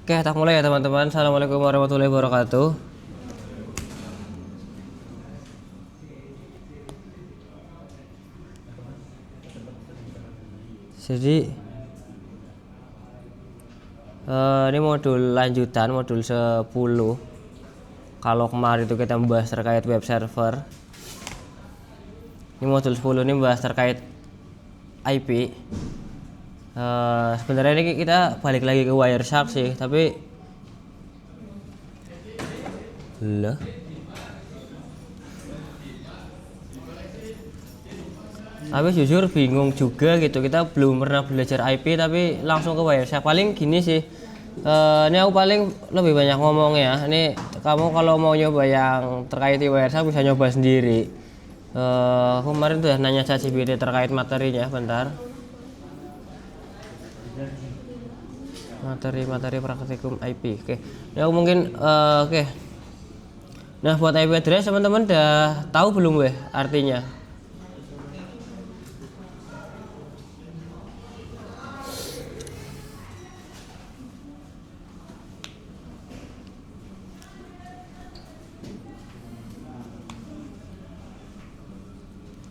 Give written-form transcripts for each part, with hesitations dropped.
Oke, tak mulai ya teman-teman. Assalamualaikum warahmatullahi wabarakatuh. Jadi ini modul lanjutan, modul 10. Kalau kemarin itu kita membahas terkait web server, ini modul 10 ini membahas terkait IP. Sebenarnya ini kita balik lagi ke Wireshark sih, tapi jujur bingung juga gitu. Kita belum pernah belajar IP tapi langsung ke Wireshark. Paling gini sih, ini aku paling lebih banyak ngomong ya. Ini kamu kalau mau nyoba yang terkait Wireshark bisa nyoba sendiri. Kemarin tuh nanya ChatGPT terkait materinya, bentar. Materi praktikum IP. Oke. Ya mungkin oke. Nah, buat IP address teman-teman udah tahu belum weh artinya?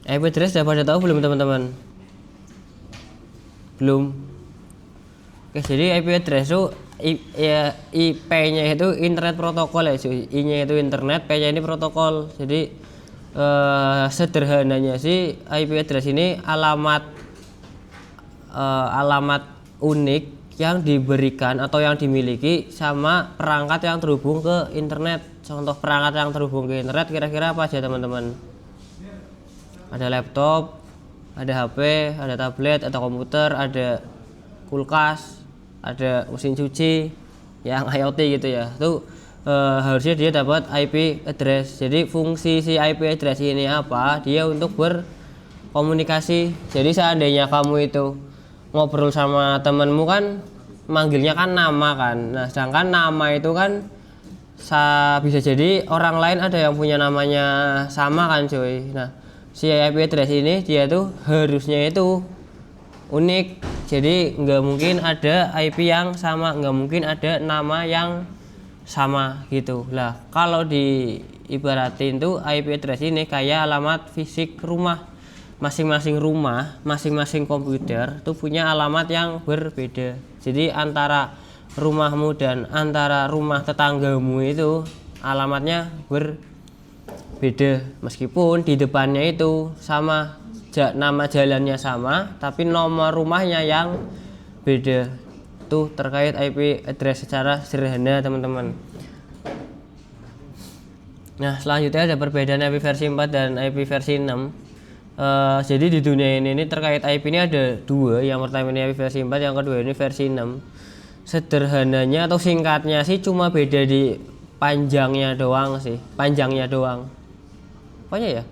IP address udah pada tahu belum teman-teman? Belum. Oke, jadi IP address itu IP-nya itu internet protokol ya cuy. I-nya itu internet, P-nya ini protokol. Jadi sederhananya sih IP address ini alamat unik yang diberikan atau yang dimiliki sama perangkat yang terhubung ke internet. Contoh perangkat yang terhubung ke internet kira-kira apa aja teman-teman? Ada laptop, ada HP, ada tablet, ada komputer, ada kulkas, ada mesin cuci yang IoT gitu ya. Itu harusnya dia dapat IP address. Jadi fungsi si IP address ini apa? Dia untuk berkomunikasi. Jadi seandainya kamu itu ngobrol sama temenmu kan manggilnya kan nama kan. Nah, sedangkan nama itu kan bisa jadi orang lain ada yang punya namanya sama kan cuy. Nah, si IP address ini dia tuh harusnya itu unik. Jadi nggak mungkin ada IP yang sama, nggak mungkin ada nama yang sama gitu lah. Kalau diibaratin tuh IP address ini kayak alamat fisik rumah. Masing-masing rumah, masing-masing komputer tuh punya alamat yang berbeda. Jadi antara rumahmu dan antara rumah tetanggamu itu alamatnya berbeda. Meskipun di depannya itu sama, nama jalannya sama, tapi nomor rumahnya yang beda. Tuh terkait IP address secara sederhana teman-teman. Nah, selanjutnya ada perbedaan IP versi 4 dan IP versi 6. Jadi di dunia ini terkait IP ini ada dua. Yang pertama ini IP versi 4, yang kedua ini versi 6. Sederhananya atau singkatnya sih cuma beda di panjangnya doang sih. Panjangnya doang. Pokoknya ya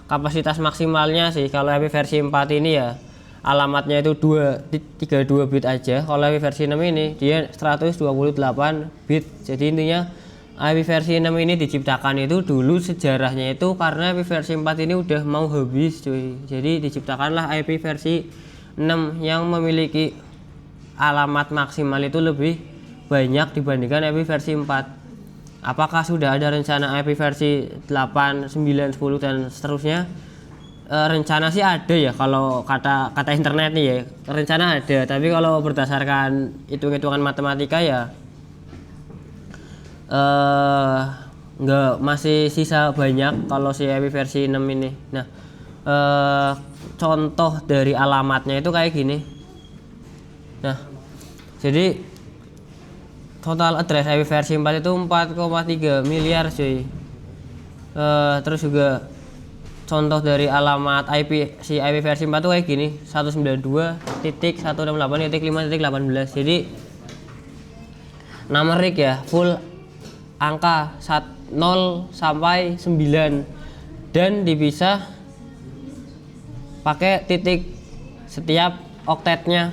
kapasitas maksimalnya sih. Kalau IP versi 4 ini ya alamatnya itu 32 bit aja. Kalau IP versi 6 ini dia 128 bit. Jadi intinya IP versi 6 ini diciptakan itu dulu sejarahnya itu karena IP versi 4 ini udah mau habis cuy. Jadi diciptakanlah IP versi 6 yang memiliki alamat maksimal itu lebih banyak dibandingkan IP versi 4. Apakah sudah ada rencana IP versi 8, 9, 10 dan seterusnya? Rencana sih ada ya, kalau kata internet nih ya. Rencana ada, tapi kalau berdasarkan hitung-hitungan matematika ya nggak, masih sisa banyak kalau si IP versi 6 ini. Nah, contoh dari alamatnya itu kayak gini. Nah, jadi total address IP versi 4 itu 4,3 miliar cuy. Terus juga contoh dari alamat IP si IP versi 4 tuh kayak gini, 192.168.5.18. Jadi numerik ya, full angka 0 sampai 9 dan dipisah pakai titik setiap oktetnya.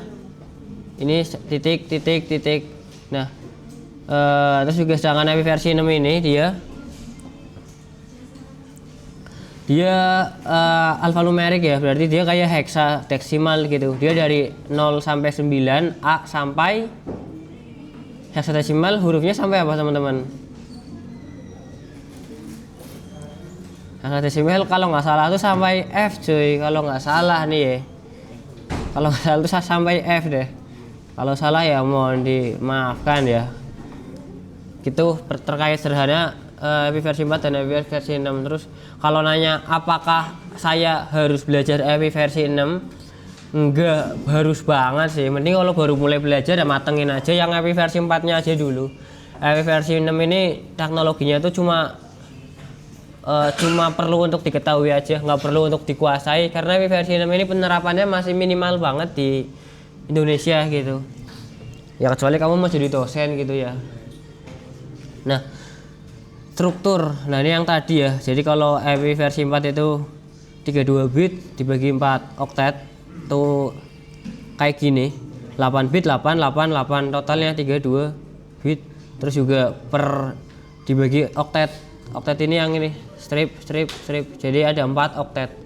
Ini titik. Nah, terus juga sedangkan IP versi 6 ini dia alfanumerik ya, berarti dia kayak hexadesimal gitu. Dia dari 0 sampai 9, A sampai hexadesimal hurufnya sampai apa teman-teman? Hexadesimal kalau nggak salah tuh sampai F cuy, kalau nggak salah nih ya. Kalau nggak salah tuh sampai F deh. Kalau salah ya mohon dimaafkan ya. Gitu terkait sederhana EPI versi 4 dan EPI versi 6. Terus kalau nanya apakah saya harus belajar EPI versi 6? Enggak harus banget sih, mending kalau baru mulai belajar ya matengin aja yang EPI versi 4 nya aja dulu. EPI versi 6 ini teknologinya tuh cuma perlu untuk diketahui aja, nggak perlu untuk dikuasai, karena EPI versi 6 ini penerapannya masih minimal banget di Indonesia gitu ya, kecuali kamu mau jadi dosen gitu ya. Nah, struktur, nah ini yang tadi ya, jadi kalau EPI versi 4 itu 32 bit dibagi 4 oktet tuh kayak gini, 8 bit 8 totalnya 32 bit. Terus juga per dibagi oktet ini yang ini strip, jadi ada 4 oktet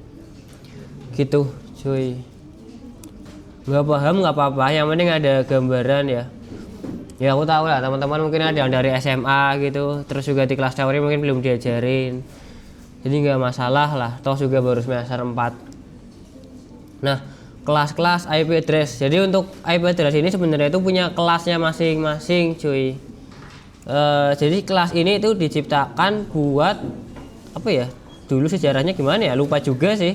gitu cuy. Nggak paham nggak apa-apa, yang penting ada gambaran ya. Ya aku tahu lah teman-teman mungkin ada yang dari SMA gitu, terus juga di kelas teori mungkin belum diajarin, jadi nggak masalah lah, toh juga baru semester 4. Nah, kelas-kelas IP address. Jadi untuk IP address ini sebenarnya itu punya kelasnya masing-masing, cuy. Jadi kelas ini itu diciptakan buat apa ya? Dulu sejarahnya gimana ya? Lupa juga sih.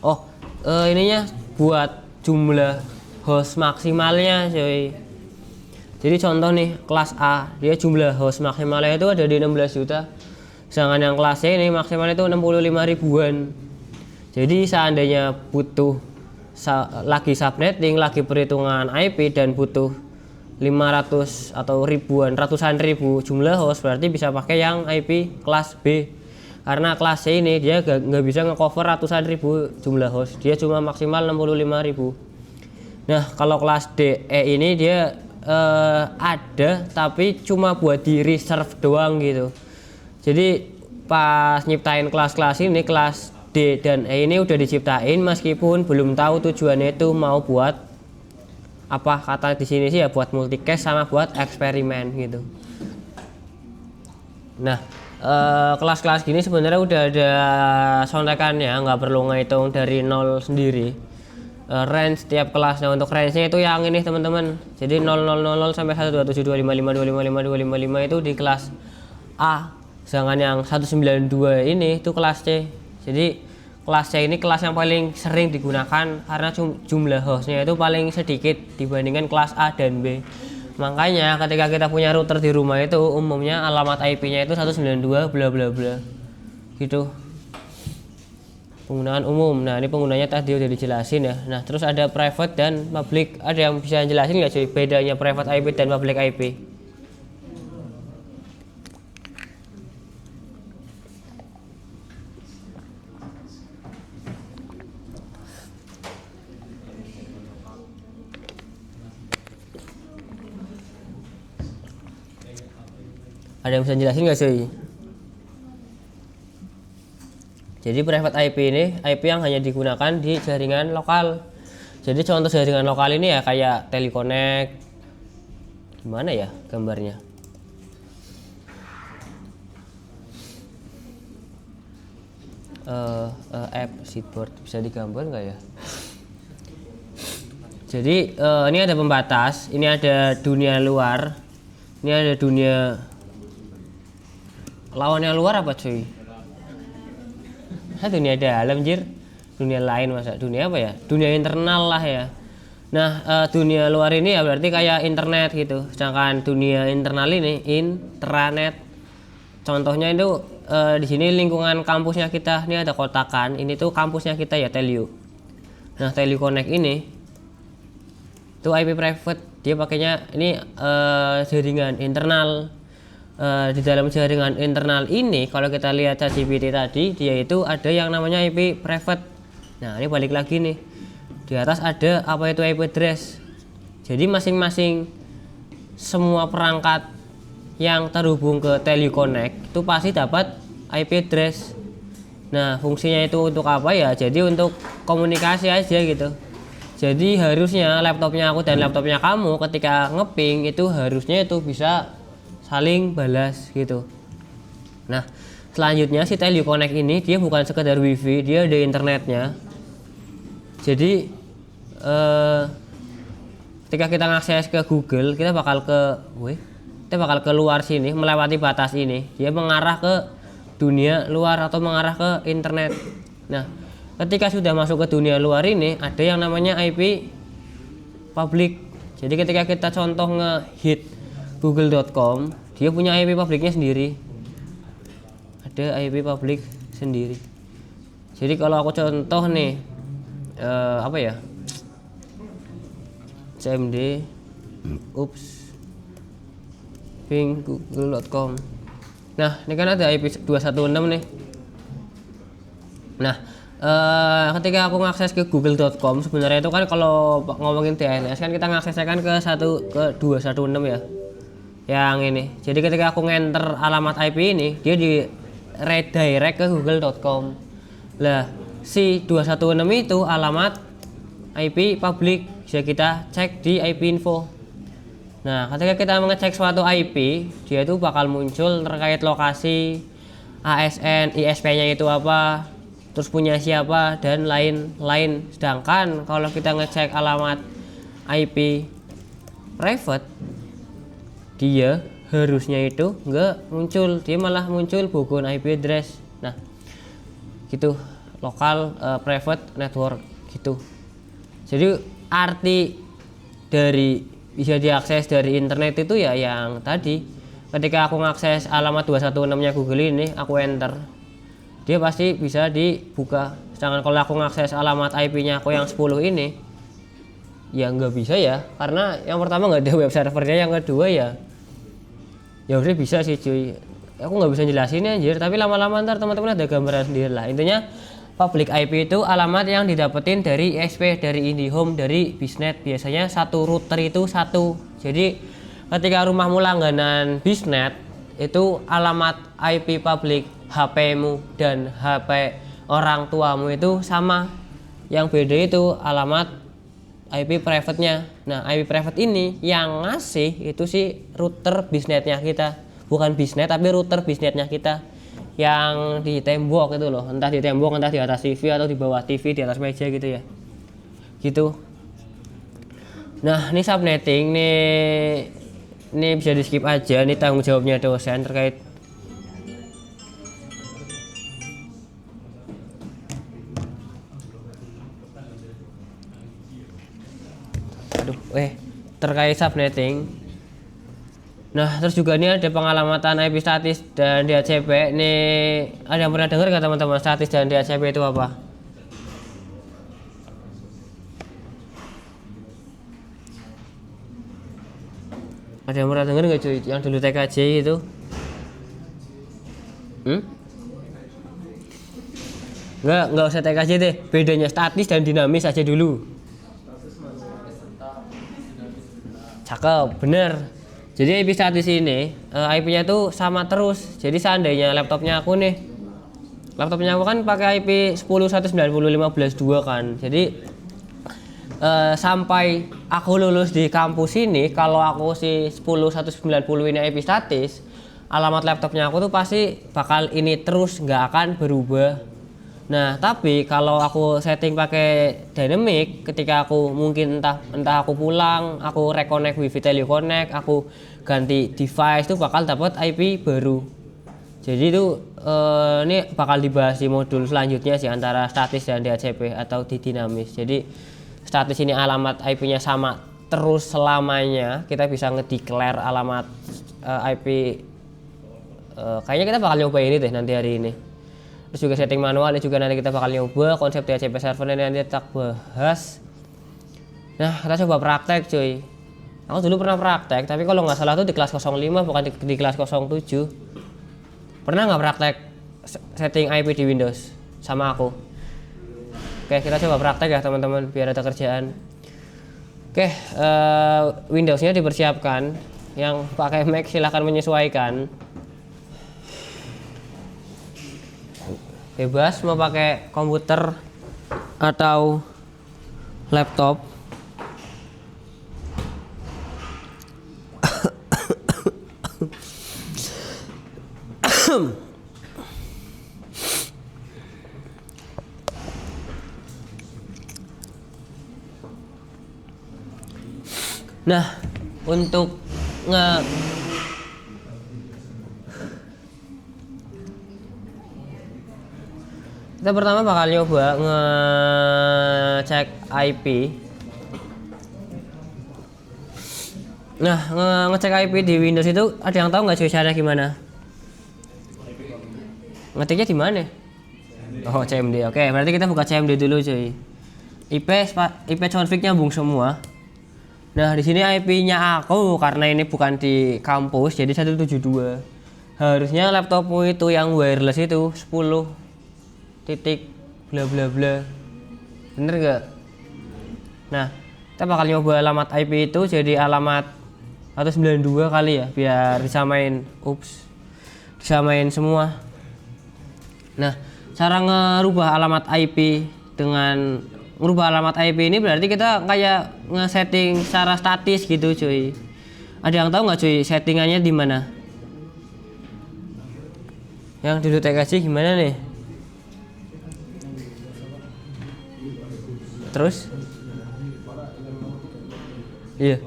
Oh, ininya buat jumlah host maksimalnya, cuy. Jadi contoh nih, kelas A, dia jumlah host maksimalnya itu ada di 16 juta. Sedangkan yang kelas C ini maksimalnya itu 65 ribuan. Jadi seandainya butuh lagi subnetting, lagi perhitungan IP dan butuh 500 atau ratusan ribu jumlah host, berarti bisa pakai yang IP kelas B. Karena kelas C ini dia nggak bisa ngecover ratusan ribu jumlah host, dia cuma maksimal 65 ribu. Nah, kalau kelas D, E ini dia ada tapi cuma buat di reserve doang gitu. Jadi pas nyiptain kelas-kelas ini, kelas D dan E ini udah diciptain meskipun belum tahu tujuannya itu mau buat apa, kata di sini sih ya buat multicast sama buat eksperimen gitu. Nah, kelas-kelas gini sebenarnya udah ada contekannya, nggak perlu ngitung dari nol sendiri. Range tiap kelasnya, untuk range-nya itu yang ini teman-teman. Jadi 0000 sampai 12725525525 itu di kelas A. Sedangkan yang 192 ini itu kelas C. Jadi kelas C ini kelas yang paling sering digunakan karena jumlah hostnya itu paling sedikit dibandingkan kelas A dan B. Makanya ketika kita punya router di rumah itu umumnya alamat IP-nya itu 192 bla bla bla gitu. Penggunaan umum. Nah, ini penggunanya tadi udah dijelasin ya. Nah, terus ada private dan public. Ada yang bisa jelasin nggak cuy bedanya private IP dan public IP? Ada yang bisa jelasin nggak sih? Jadi private IP ini IP yang hanya digunakan di jaringan lokal. Jadi contoh jaringan lokal ini ya kayak Teleconnect. Gimana ya gambarnya? App seatboard bisa digambar nggak ya? Jadi ini ada pembatas, ini ada dunia luar, ini ada dunia. Lawannya luar apa cuy? Dunia dalam jir, dunia lain, masa dunia apa ya? Dunia internal lah ya. Nah, dunia luar ini ya berarti kayak internet gitu. Sedangkan dunia internal ini intranet. Contohnya itu di sini lingkungan kampusnya kita. Ini ada kotakan. Ini tuh kampusnya kita ya, Telio. Nah, Teleconnect ini itu IP private. Dia pakainya ini jaringan internal. Di dalam jaringan internal ini kalau kita lihat ChatGPT tadi, dia itu ada yang namanya IP private. Nah, ini balik lagi nih, di atas ada apa itu IP address. Jadi masing-masing semua perangkat yang terhubung ke Teleconnect itu pasti dapat IP address. Nah, fungsinya itu untuk apa ya? Jadi untuk komunikasi aja gitu. Jadi harusnya laptopnya aku dan laptopnya kamu ketika ngeping itu harusnya itu bisa saling balas gitu. Nah, selanjutnya si Teleconnect ini dia bukan sekedar wifi, dia ada internetnya. Jadi ketika kita ngakses ke Google, kita bakal keluar sini melewati batas ini. Dia mengarah ke dunia luar atau mengarah ke internet. Nah, ketika sudah masuk ke dunia luar ini ada yang namanya IP public. Jadi ketika kita contoh nge-hit google.com, dia punya IP publiknya sendiri. Ada IP publik sendiri. Jadi kalau aku contoh nih cmd ping google.com. Nah, ini kan ada IP 216 nih. Nah, ketika aku ngakses ke google.com, sebenarnya itu kan kalau ngomongin DNS kan kita ngaksesnya kan ke 216 ya. Yang ini. Jadi ketika aku ngenter alamat IP ini, dia di redirect ke google.com. Lah, si 216 itu alamat IP publik, bisa kita cek di IP info. Nah, ketika kita mengecek suatu IP, dia itu bakal muncul terkait lokasi, ASN, ISP-nya itu apa, terus punya siapa, dan lain-lain. Sedangkan kalau kita ngecek alamat IP private, dia harusnya itu nggak muncul, dia malah muncul bukan IP address. Nah, gitu, lokal private network gitu. Jadi arti dari bisa diakses dari internet itu ya yang tadi, ketika aku ngakses alamat 216-nya Google ini, aku enter, dia pasti bisa dibuka. Sedangkan kalau aku ngakses alamat IP-nya aku yang 10 ini, ya nggak bisa ya, karena yang pertama nggak ada web servernya, yang kedua ya udah bisa sih cuy, aku nggak bisa jelasin anjir, tapi lama-lama ntar teman-teman ada gambaran sendiri lah. Intinya public IP itu alamat yang didapetin dari ISP, dari IndiHome, dari Bisnet. Biasanya satu router itu satu. Jadi ketika rumahmu langganan Bisnet, itu alamat IP public HP-mu dan HP orang tuamu itu sama. Yang beda itu alamat IP private-nya. Nah, IP private ini yang ngasih itu sih router Bisnetnya kita. Bukan Bisnet tapi router Bisnetnya kita. Yang di tembok itu loh, entah di tembok, entah di atas TV atau di bawah TV, di atas meja gitu ya, gitu. Nah, ini subnetting ini bisa di skip aja, ini tanggung jawabnya dosen terkait. Terkait subnetting. Nah, terus juga ini ada pengalamatan IP statis dan DHCP. Ini ada yang pernah dengar nggak teman-teman, statis dan DHCP itu apa? Ada yang pernah dengar nggak cuy? Yang dulu TKJ itu? Nggak usah TKJ deh. Bedanya statis dan dinamis aja dulu. Cakep, bener. Jadi IP statis ini IP-nya tuh sama terus. Jadi seandainya laptopnya aku kan pakai IP 10.190.15.2 kan. Jadi sampai aku lulus di kampus ini, kalau aku si 10.190 ini IP statis, alamat laptopnya aku tuh pasti bakal ini terus, nggak akan berubah. Nah, tapi kalau aku setting pakai dynamic, ketika aku mungkin entah aku pulang, aku reconnect wifi Teleconnect, aku ganti device, itu bakal dapat IP baru. Jadi itu ini bakal dibahas di modul selanjutnya sih, antara statis dan DHCP atau di dinamis. Jadi statis ini alamat IP-nya sama terus selamanya, kita bisa ngedeclare alamat IP. Kayaknya kita bakal nyoba ini deh nanti hari ini. Terus juga setting manual ini juga nanti kita bakal nyoba, konsep DHCP server ini nanti kita bahas. Nah, kita coba praktek cuy. Aku dulu pernah praktek, tapi kalau nggak salah tuh di kelas 05 bukan di kelas 07. Pernah nggak praktek setting IP di Windows sama aku? Oke, kita coba praktek ya teman-teman biar ada kerjaan. Oke, Windowsnya dipersiapkan. Yang pakai Mac silahkan menyesuaikan. Bebas mau pakai komputer atau laptop. Nah, untuk kita pertama bakal nyoba ngecek IP. Nah, ngecek IP di Windows itu ada yang tahu nggak cuy caranya gimana? Ngetiknya di mana? Oh, CMD. Oke, berarti kita buka CMD dulu cuy. IP config nyambung semua. Nah, di sini IP-nya aku karena ini bukan di kampus jadi 172. Harusnya laptopmu itu yang wireless itu 10 titik bla bla bla. Bener gak? Nah, kita bakal nyoba alamat IP itu jadi alamat 192 kali ya biar disamain. Disamain semua. Nah, cara ngerubah alamat IP dengan merubah alamat IP ini berarti kita kayak nge-setting secara statis gitu cuy. Ada yang tahu nggak cuy settingannya di mana? Yang dulu TKC gimana nih? Terus? Iya.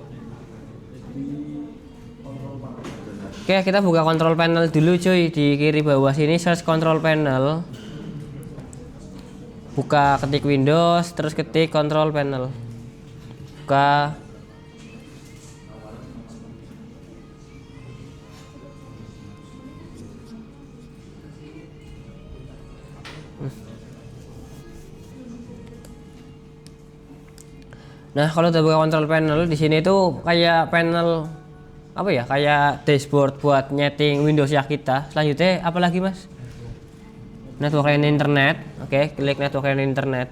Oke, kita buka control panel dulu cuy. Di kiri bawah sini search control panel. Buka, ketik Windows, terus ketik control panel. Buka. Nah, kalau udah buka control panel di sini tuh kayak panel apa ya? Kayak dashboard buat nyeting Windows ya kita. Selanjutnya apa lagi, Mas? Network and internet. Oke, klik network and internet.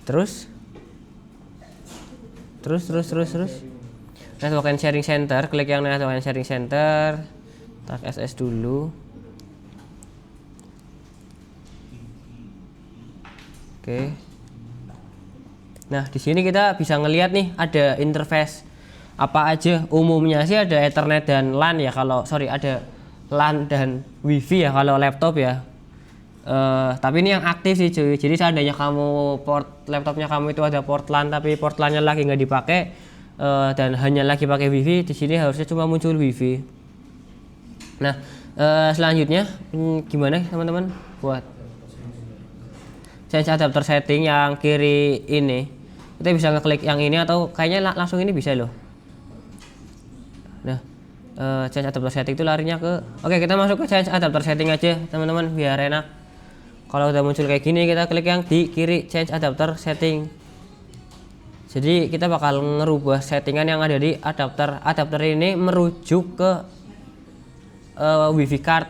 Terus network and sharing center, klik yang network and sharing center. Tak SS dulu. Oke. Nah, di sini kita bisa ngelihat nih ada interface apa aja. Umumnya sih ada Ethernet dan LAN ya ada LAN dan WiFi ya kalau laptop ya. Tapi ini yang aktif sih cuy. Jadi seandainya kamu laptopnya kamu itu ada port LAN tapi port LAN-nya lagi nggak dipakai dan hanya lagi pakai WiFi, di sini harusnya cuma muncul WiFi. Nah, selanjutnya gimana teman-teman buat change adapter setting yang kiri ini? Kita bisa ngeklik yang ini atau kayaknya langsung ini bisa loh. Nah, change adapter setting itu larinya ke oke, kita masuk ke change adapter setting aja teman-teman biar enak. Kalau udah muncul kayak gini kita klik yang di kiri change adapter setting. Jadi kita bakal ngerubah settingan yang ada di adapter. Adapter ini merujuk ke WiFi card.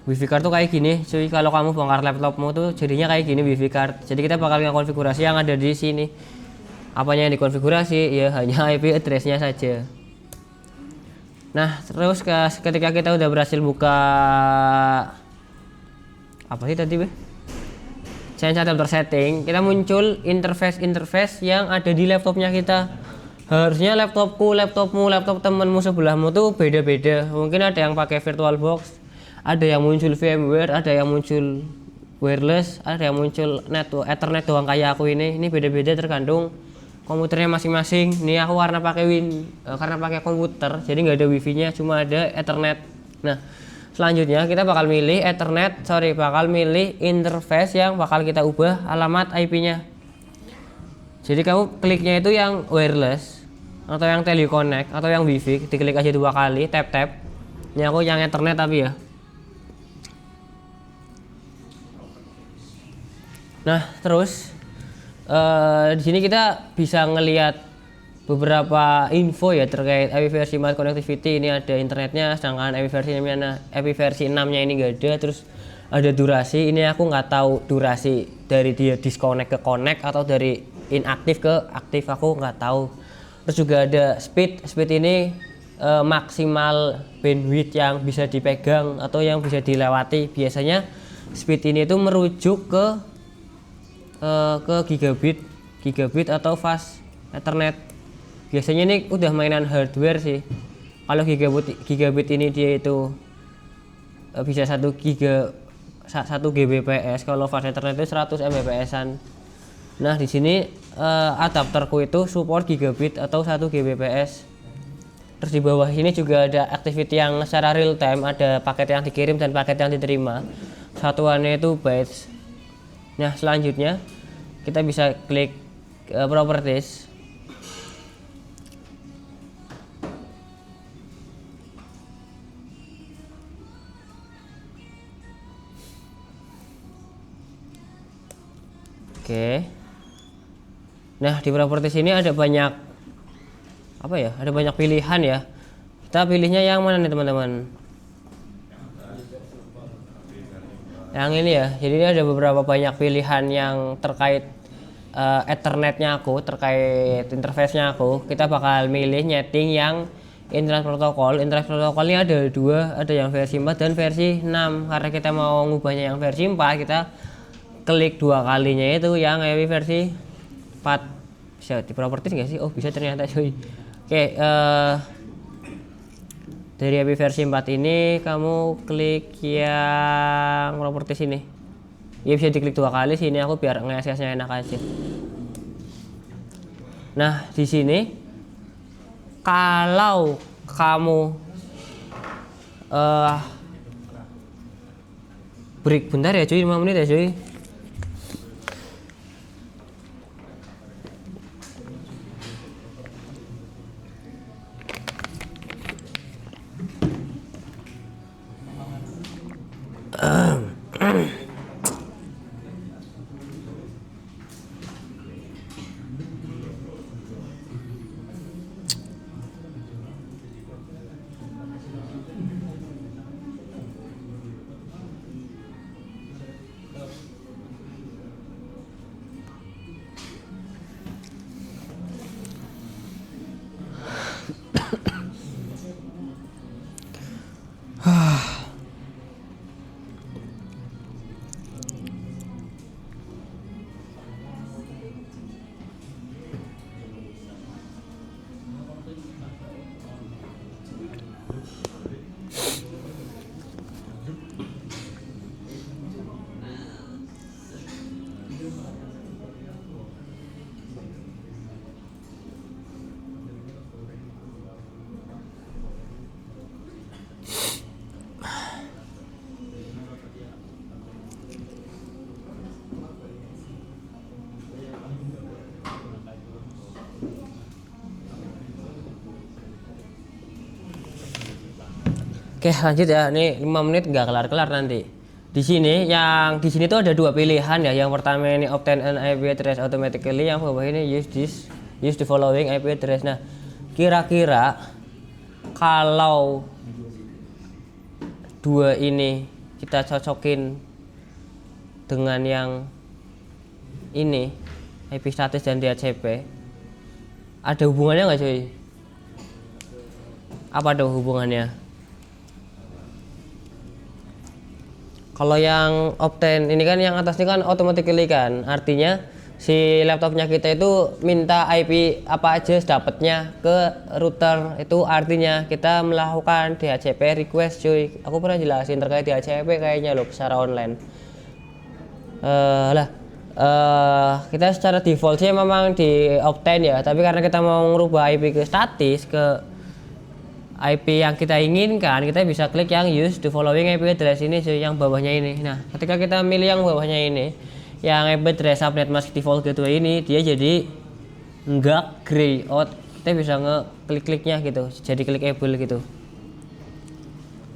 WiFi card tuh kayak gini cuy, kalau kamu bongkar laptopmu tuh jadinya kayak gini WiFi card. Jadi kita bakal ngekonfigurasi yang ada di sini. Apanya yang dikonfigurasi? Ya hanya IP address-nya saja. Nah, terus ketika kita udah berhasil buka apa sih tadi, change adapter setting, kita muncul interface yang ada di laptopnya kita. Harusnya laptopmu, laptop temenmu sebelahmu tuh beda-beda. Mungkin ada yang pakai VirtualBox, ada yang muncul VMware, ada yang muncul wireless, ada yang muncul network Ethernet doang kayak aku ini. Ini beda-beda tergantung komputernya masing-masing. Nih aku karena pakai komputer, jadi nggak ada wifi-nya, cuma ada Ethernet. Nah, selanjutnya kita bakal milih interface yang bakal kita ubah alamat IP-nya. Jadi kamu kliknya itu yang wireless atau yang teleconnect atau yang wifi, diklik aja 2 kali, tap. Ini aku yang Ethernet tapi ya. Nah, terus di sini kita bisa ngelihat beberapa info ya terkait IP versi 4 connectivity. Ini ada internetnya, sedangkan IP versi 6-nya ini enggak ada. Terus ada durasi. Ini aku nggak tahu durasi dari dia disconnect ke connect atau dari inaktif ke aktif, aku nggak tahu. Terus juga ada speed ini maksimal bandwidth yang bisa dipegang atau yang bisa dilewati. Biasanya speed ini itu merujuk ke gigabit atau fast ethernet. Biasanya ini udah mainan hardware sih. Kalau gigabit ini dia itu bisa 1 Gbps, kalau fast ethernet itu 100 Mbps-an. Nah, di sini adapterku itu support gigabit atau 1 Gbps. Terus di bawah sini juga ada activity yang secara real time, ada paket yang dikirim dan paket yang diterima. Satuannya itu bytes. Nah, selanjutnya kita bisa klik properties. Oke. Nah, di properties ini ada banyak ada banyak pilihan ya. Kita pilihnya yang mana nih teman-teman? Yang ini ya. Jadi ini ada beberapa banyak pilihan yang terkait Ethernetnya aku, terkait interface-nya aku. Kita bakal milih nyeting yang internet protokol. Internet protokol ini ada dua, ada yang versi 4 dan versi 6. Karena kita mau ngubahnya yang versi 4, kita klik 2 kalinya itu yang versi 4. Bisa di properties nggak sih? Oh, bisa ternyata cuy. Oke, dari versi 4 ini kamu klik yang properties ini. Ya bisa diklik 2 kali sini, aku biar nge-access-nya enak aja. Nah, di sini kalau kamu break bentar ya cuy, 5 menit ya cuy. Oke, lanjut ya. Ini 5 menit nggak kelar-kelar nanti. Di sini tuh ada 2 pilihan ya. Yang pertama ini obtain an IP address automatically, yang bawah ini use the following IP address. Nah, kira-kira kalau 2 ini kita cocokin dengan yang ini, IP status dan DHCP, ada hubungannya nggak cuy? Apa dong hubungannya? Kalau yang obtain ini kan yang atas ini kan automatically kan, artinya si laptopnya kita itu minta IP apa aja dapatnya ke router, itu artinya kita melakukan DHCP request cuy. Aku pernah jelasin terkait DHCP kayaknya loh secara online. Kita secara default sih memang di obtain ya, tapi karena kita mau merubah IP ke statis, ke IP yang kita inginkan, kita bisa klik yang use the following IP address ini cuy, yang bawahnya ini. Nah, ketika kita milih yang bawahnya ini, yang IP address subnet mask default gateway ini, dia jadi enggak gray out. Kita bisa ngeklik-kliknya gitu, jadi clickable gitu.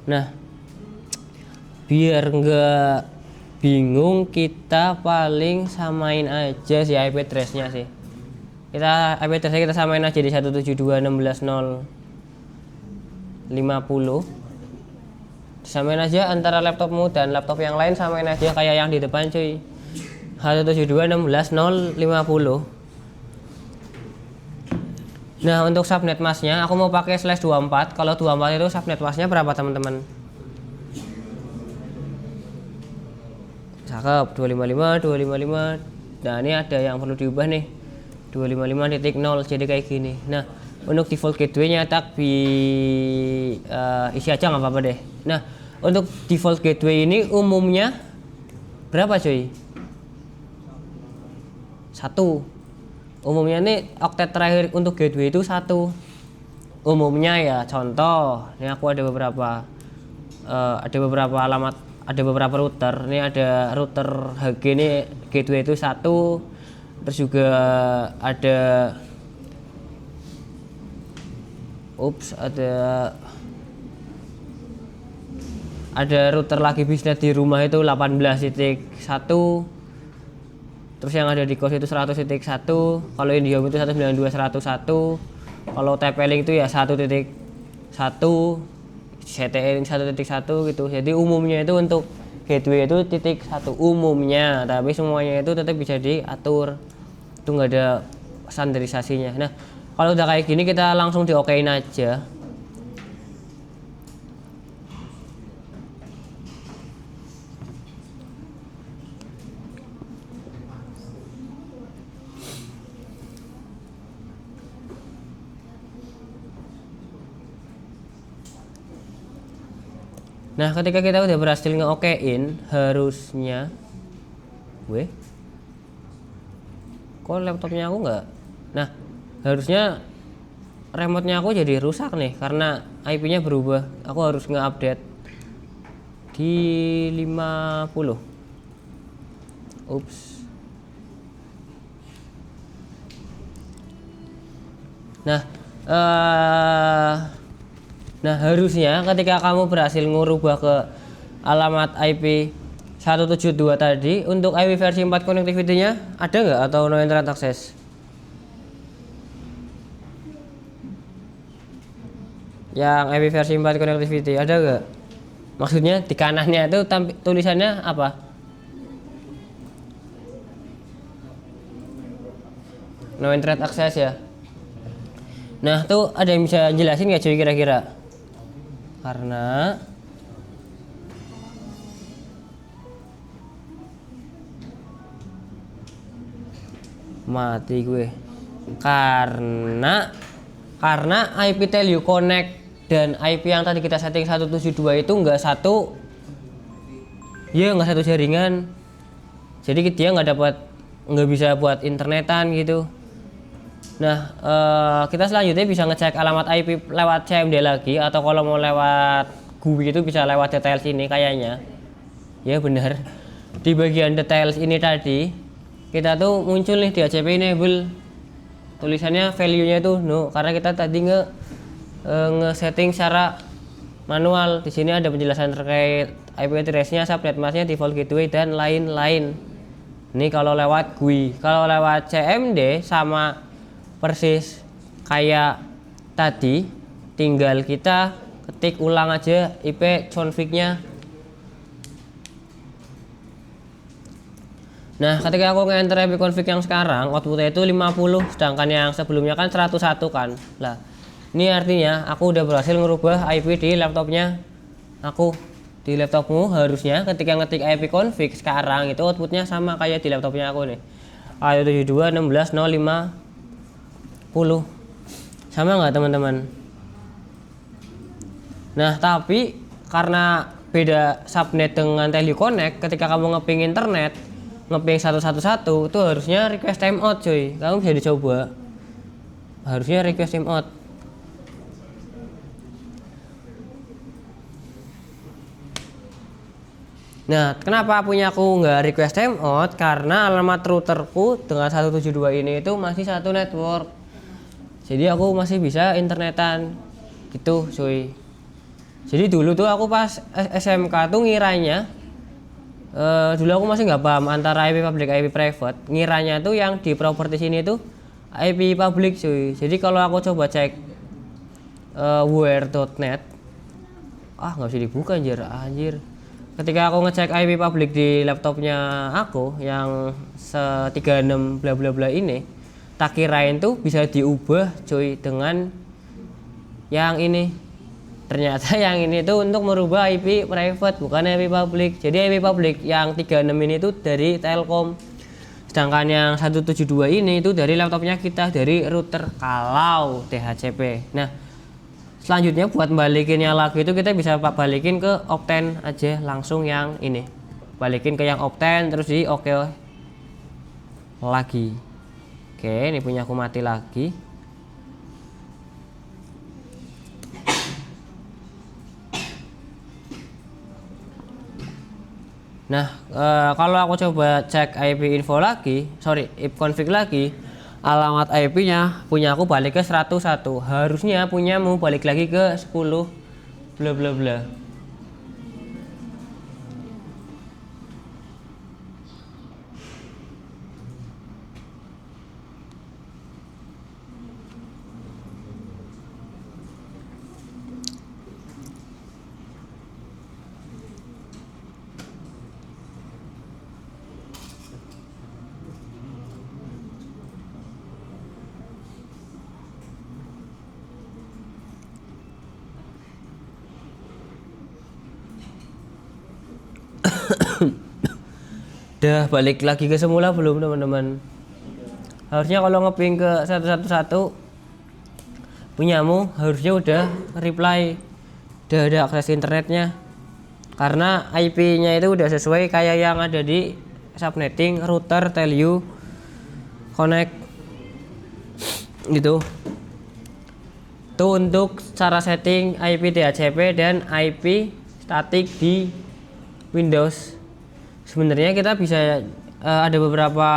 Nah, biar enggak bingung, kita paling samain aja si IP address-nya sih. IP address-nya kita samain aja di 172.16.0.50. Samain aja antara laptopmu dan laptop yang lain, samain aja kayak yang di depan cuy, 172.16.0.50. Nah, untuk subnet masknya aku mau pakai /24. Kalau 24 itu subnet masknya berapa teman-teman? Cakep, 255, 255. Nah, ini ada yang perlu diubah nih. 255.0 jadi kayak gini. Nah, untuk default gateway-nya tak isi aja nggak apa-apa deh. Nah, untuk default gateway ini umumnya berapa cuy? 1. Umumnya nih oktet terakhir untuk gateway itu 1. Umumnya ya, contoh ini aku ada beberapa alamat, ada beberapa router. Ini ada router HG ini gateway itu 1. Terus juga ada ada router lagi bisnet di rumah itu 18.1. Terus yang ada di kos itu 100.1. Kalau IndiHome itu 192.101. Kalau TP-Link itu ya 1.1, CTE 1.1 gitu. Jadi umumnya itu untuk gateway itu .1 umumnya, tapi semuanya itu tetap bisa diatur. Itu nggak ada standarisasinya. Nah, kalau udah kayak gini kita langsung diokein aja. Nah, ketika kita udah berhasil nge-okein, harusnya kok laptopnya aku nggak? Nah, harusnya remote-nya aku jadi rusak nih karena IP-nya berubah. Aku harus nge-update di 50. Nah, harusnya ketika kamu berhasil ngubah ke alamat IP 172 tadi, untuk IP versi 4 connectivity-nya ada nggak atau no internet access? Yang IP versi 4 connectivity ada nggak? Maksudnya di kanannya itu tulisannya apa? No internet access ya. Nah, tuh ada yang bisa jelasin nggak cuy kira-kira? Karena mati gue. Karena IP Telio Connect dan IP yang tadi kita setting 172 itu nggak satu jaringan. Jadi dia nggak bisa buat internetan gitu. Nah, kita selanjutnya bisa ngecek alamat IP lewat CMD lagi, atau kalau mau lewat GUI itu bisa lewat details ini kayaknya. Ya benar. Di bagian details ini tadi kita tuh muncul nih di ACP enable tulisannya value-nya itu no, karena kita tadi nge-setting secara manual. Di sini ada penjelasan terkait IP address-nya, subnet mask-nya, default gateway dan lain-lain. Ini kalau lewat GUI. Kalau lewat CMD sama persis kayak tadi, tinggal kita ketik ulang aja IP config-nya. Nah, ketika aku nge-enter IP config yang sekarang, outputnya itu 50, sedangkan yang sebelumnya kan 101 kan. Lah, ini artinya aku udah berhasil ngerubah IP di laptopnya aku. Di laptopmu harusnya ketika ngetik IP config sekarang itu outputnya sama kayak di laptopnya aku nih. A721605 sama nggak teman-teman? Nah, tapi karena beda subnet dengan Telio Connect, ketika kamu ngeping internet, ngeping 111 itu harusnya request timeout cuy. Kamu bisa dicoba. Harusnya request timeout. Nah, kenapa punya aku nggak request timeout? Karena alamat routerku dengan 172 ini itu masih satu network. Jadi aku masih bisa internetan gitu cuy. Jadi dulu tuh aku pas SMK tuh ngiranya dulu aku masih nggak paham antara IP public IP private. Ngiranya tuh yang di properties ini tuh IP public cuy. Jadi kalau aku coba cek where.net, nggak bisa dibuka anjir. Ketika aku ngecek IP public di laptopnya aku yang 36 bla bla bla ini, tak kirain tuh bisa diubah cuy dengan yang ini. Ternyata yang ini tuh untuk merubah IP private bukan IP public. Jadi IP public yang 36 ini tuh dari Telkom. Sedangkan yang 172 ini itu dari laptopnya kita, dari router kalau DHCP. Nah, selanjutnya buat balikinnya lagi itu kita bisa balikin ke Opten aja langsung yang ini. Balikin ke yang Opten terus di oke lagi. Oke, ini punya aku mati lagi. Nah, kalau aku coba cek IP info lagi, IP config lagi, alamat IP-nya punya aku balik ke 101. Harusnya punyamu balik lagi ke 10 bla bla bla. Udah balik lagi ke semula belum teman-teman? Harusnya kalau ngeping ke 111 punyamu harusnya udah reply, udah ada akses internetnya. Karena IP-nya itu udah sesuai kayak yang ada di subnetting router Telyu Connect gitu. Itu untuk cara setting IP DHCP dan IP statik di Windows. Sebenarnya kita bisa ada beberapa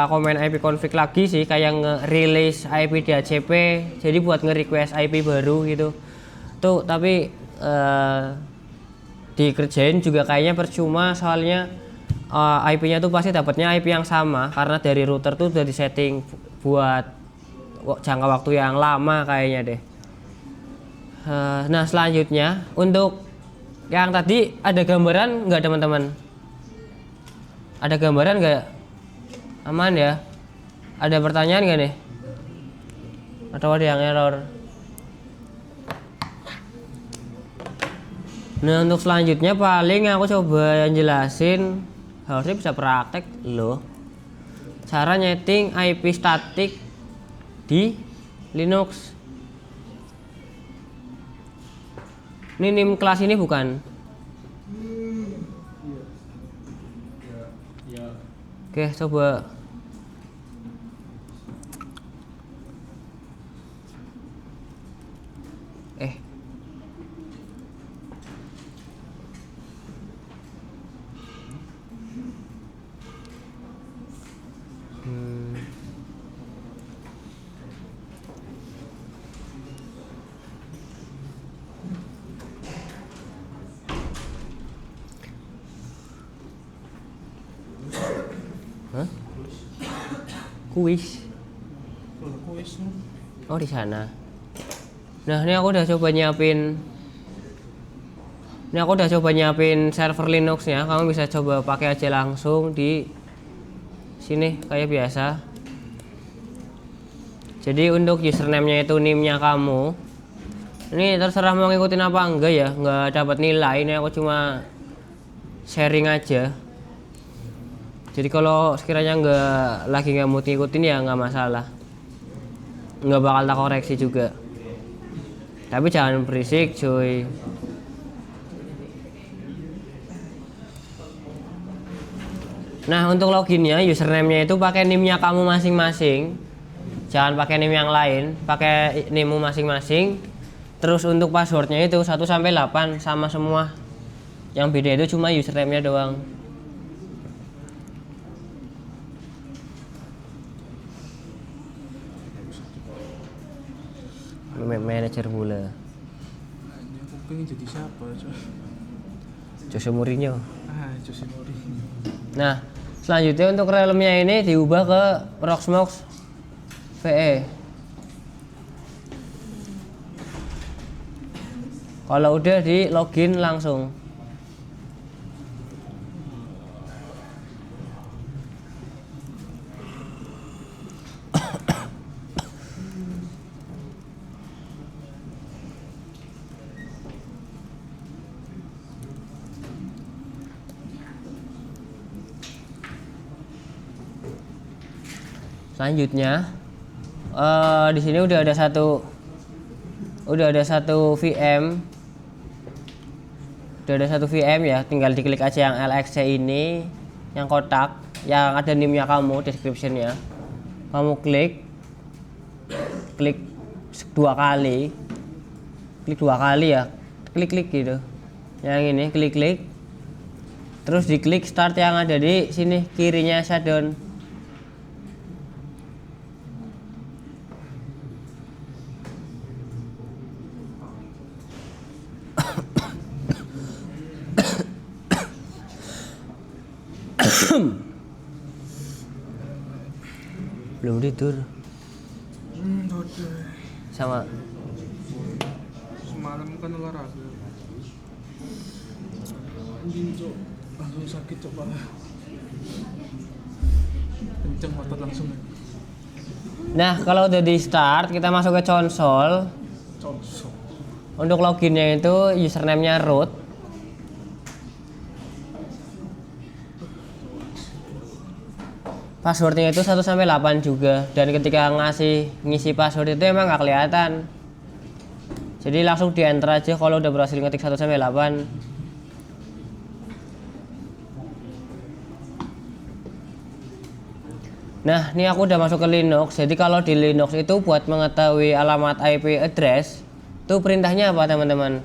komen IP config lagi sih, kayak nge-release IP DHCP, jadi buat nge-request IP baru gitu tuh, tapi dikerjain juga kayaknya percuma, soalnya IP-nya tuh pasti dapatnya IP yang sama karena dari router tuh udah disetting buat jangka waktu yang lama kayaknya deh. Nah, selanjutnya untuk yang tadi ada gambaran nggak teman-teman? Ada gambaran nggak? Aman ya? Ada pertanyaan nggak nih? Atau ada yang error? Nah, untuk selanjutnya paling aku coba yang jelasin, harusnya bisa praktek loh, cara nyeting IP statik di Linux. Ini NIM kelas ini bukan? Oke, coba. Kuis. Oh, di sana. Nah, ini aku udah coba nyiapin server Linux-nya. Kamu bisa coba pakai aja langsung di sini kayak biasa. Jadi untuk username-nya itu NIM-nya kamu. Ini terserah mau ngikutin apa enggak ya, nggak dapat nilai. Ini aku cuma sharing aja. Jadi kalau sekiranya nggak mau ngikutin ya nggak masalah, nggak bakal tak koreksi juga. Tapi jangan berisik cuy. Nah, untuk loginnya, username-nya itu pakai NIM-nya kamu masing-masing. Jangan pakai NIM yang lain, pakai NIM-mu masing-masing. Terus untuk passwordnya itu 1 sampai 8 sama semua. Yang beda itu cuma username-nya doang. Manajer bola. Aku pengen jadi siapa, Jose Mourinho. Jose Mourinho. Nah, selanjutnya untuk realmnya ini diubah ke Proxmox VE. Kalau udah di login langsung. Selanjutnya di sini udah ada satu VM. Udah ada satu VM ya, tinggal diklik aja yang LXC ini, yang kotak, yang ada NIM-nya kamu, description-nya. Kamu klik dua kali ya, klik gitu. Yang ini klik, terus diklik start yang ada di sini kirinya shutdown. Belum tidur Udah. sama Semalam kan olahraga. Anjing cok, langsung sakit cok pala. Kenceng otot langsung. Nah, kalau udah di start, kita masuk ke console. Cosok. Untuk loginnya itu username-nya root. Passwordnya itu 1 sampai 8 juga. Dan ketika ngisi password itu emang nggak kelihatan. Jadi langsung di enter aja kalau udah berhasil ngetik 1 sampai 8. Nah, ini aku udah masuk ke Linux. Jadi kalau di Linux itu buat mengetahui alamat IP address, itu perintahnya apa, teman-teman?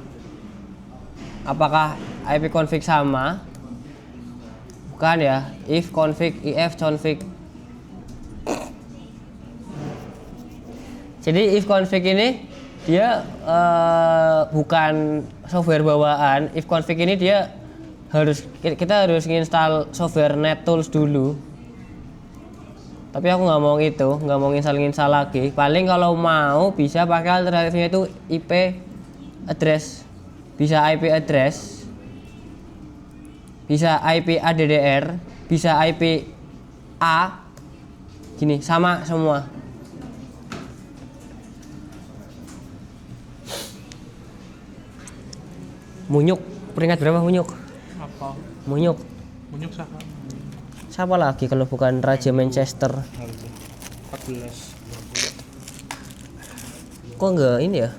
Apakah ipconfig sama? Bukan ya, if config, if config. Jadi if config ini dia bukan software bawaan. If config ini dia kita harus install software NetTools dulu. Tapi aku nggak mau nggak mau install lagi. Paling kalau mau bisa pakai alternatifnya itu IP address, bisa IP address, bisa IP ADDR, bisa IP A, gini sama semua. Munyuk, peringkat berapa Munyuk? Apa? Munyuk. Munyuk siapa? Siapa lagi kalau bukan Raja Manchester? 14. Kok enggak ini ya?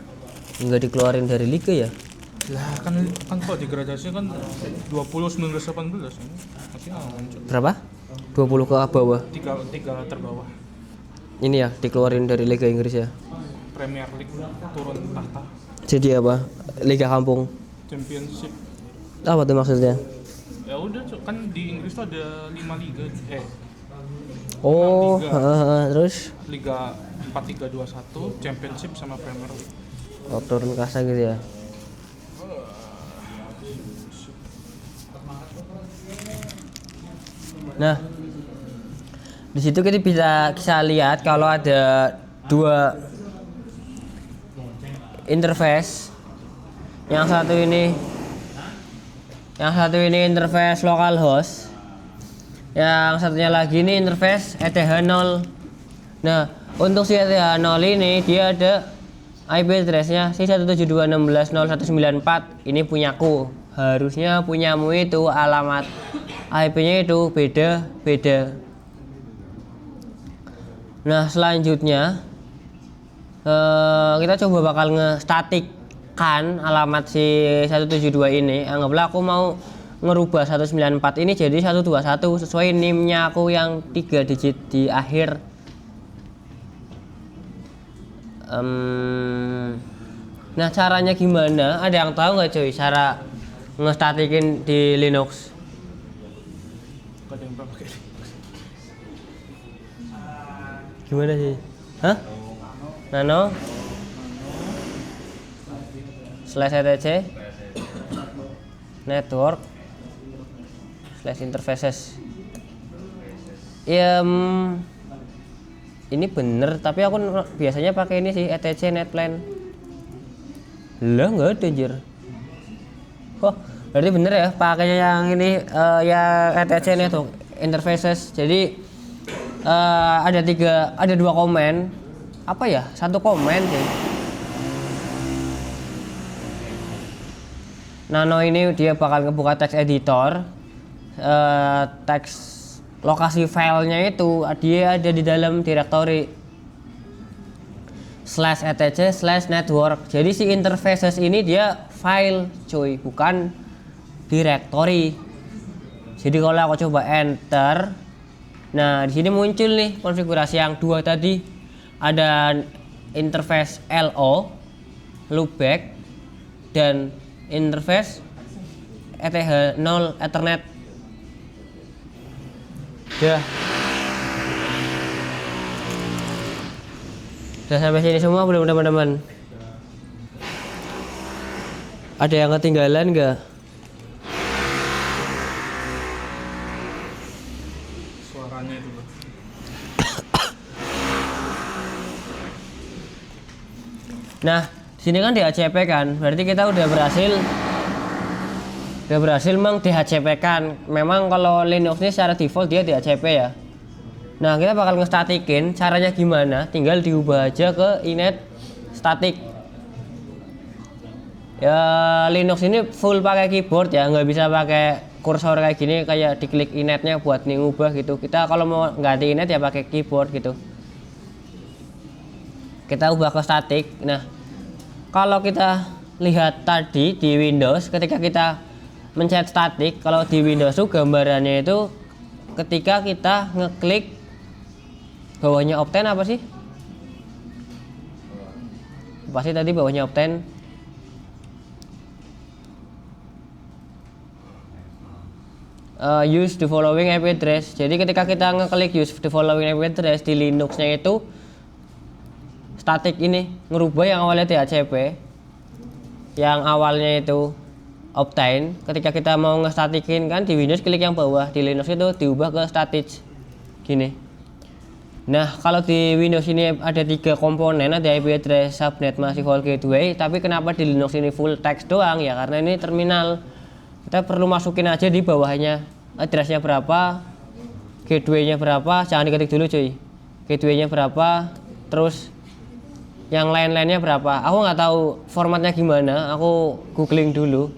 Enggak dikeluarin dari liga ya? Lah kan kok degradasi kan 20 19 18 ini. Masih aman cok. Berapa? 20 ke bawah. 3 terbawah. Ini ya dikeluarin dari Liga Inggris ya. Premier League turun tahta. Jadi apa? Liga Kampung. Championship. Apa tuh maksudnya? Ya udah cok, kan di Inggris tuh ada 5 liga. Oh, Liga. terus Liga 4-3-2-1, Championship sama Premier League. turun kasta gitu ya. Nah, di situ kita bisa lihat kalau ada dua interface. Yang satu ini interface localhost. Yang satunya lagi ini interface ETH0. Nah, untuk si ETH0 ini dia ada IP address-nya C172.16.0194. Ini punyaku. Harusnya punyamu itu alamat IP-nya itu beda-beda. Nah, selanjutnya kita coba bakal nge-statikkan alamat si 172 ini. Anggaplah aku mau ngerubah 194 ini jadi 121 sesuai NIM-nya aku yang 3 digit di akhir. Nah, caranya gimana? Ada yang tahu nggak cuy cara ngestatikin di Linux? Gak ada yang pernah pakai. Gimana sih? Hah? Nano /etc network /interfaces. Ya, ini bener, tapi aku biasanya pakai ini sih, etc netplan. Lah nggak ada anjir. Oh, berarti bener ya pakainya yang ini ya etc network interfaces. Jadi ada dua komen. Apa ya? Satu komen sih. Nano ini dia bakal ngebuka text editor, text lokasi filenya itu dia ada di dalam directory /etc/network. Jadi si interfaces ini dia file cuy, bukan directory. Jadi kalau aku coba enter, nah di sini muncul nih konfigurasi yang dua tadi, ada interface LO loopback dan interface ETH0 Ethernet. Ya. Udah sampai sini semua belum teman-teman? Ada yang ketinggalan nggak? Suaranya itu loh. Nah, di sini kan DHCP kan, berarti kita udah berhasil meng-DHCP kan. Memang kalau Linux ini secara default dia DHCP ya. Nah, kita bakal ngestatikin, caranya gimana? Tinggal diubah aja ke init static. Ya, Linux ini full pakai keyboard ya, nggak bisa pakai kursor kayak gini, kayak diklik initnya buat ngubah gitu. Kita kalau mau ganti init ya pakai keyboard gitu. Kita ubah ke static. Nah, kalau kita lihat tadi di Windows, ketika kita mencet static, kalau di Windows tuh gambarannya itu ketika kita ngeklik bawahnya Opten apa sih? Pasti tadi bawahnya Opten. Use the following IP address. Jadi ketika kita ngeklik use the following IP address di Linuxnya itu static ini ngerubah yang awalnya DHCP, yang awalnya itu Optane. Ketika kita mau ngestatikin kan di Windows klik yang bawah, di Linux itu diubah ke static gini. Nah, kalau di Windows ini ada 3 komponen, ada IP address, subnet, masih whole gateway. Tapi kenapa di Linux ini full text doang ya? Karena ini terminal. Kita perlu masukin aja di bawahnya addressnya berapa, gateway-nya berapa. Jangan diketik dulu cuy. Gateway-nya berapa, terus yang lain-lainnya berapa. Aku nggak tahu formatnya gimana. Aku googling dulu.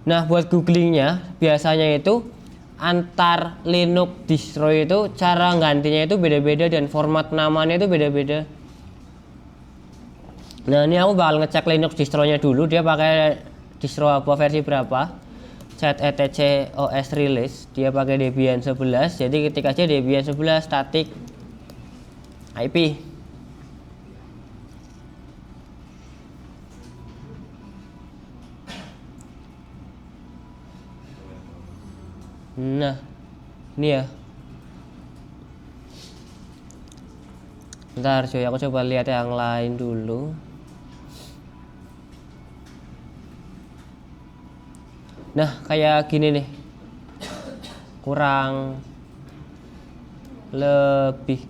Nah, buat googlingnya biasanya itu antar Linux distro itu cara gantinya itu beda-beda dan format namanya itu beda-beda. Nah, ini aku bakal ngecek Linux distronya dulu, dia pakai distro apa, versi berapa. Set etc OS release, dia pakai Debian 11. Jadi ketik aja Debian 11 static IP. Nah, ini ya. Bentar cuy, aku coba lihat yang lain dulu. Nah, kayak gini nih. Kurang lebih.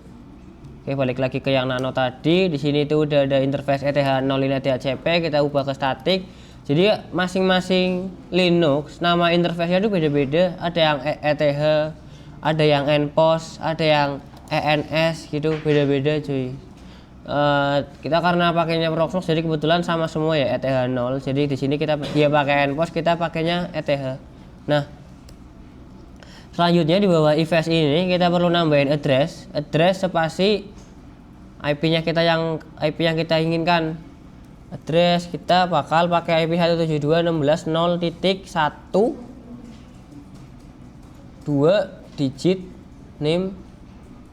Oke, balik lagi ke yang nano tadi. Di sini tuh udah ada interface ETH0 ini DHCP, kita ubah ke static. Jadi masing-masing Linux nama interface-nya itu beda-beda. Ada yang ETH, ada yang NPOS, ada yang ENS gitu, beda-beda cuy. Kita karena pakainya Proxmox jadi kebetulan sama semua ya ETH0. Jadi di sini kita dia pakai NPOS, kita pakainya ETH. Nah, selanjutnya di bawah IFS ini kita perlu nambahin address spasi IP-nya kita yang kita inginkan. Address kita bakal pakai IP 172.16.0.1 2 digit name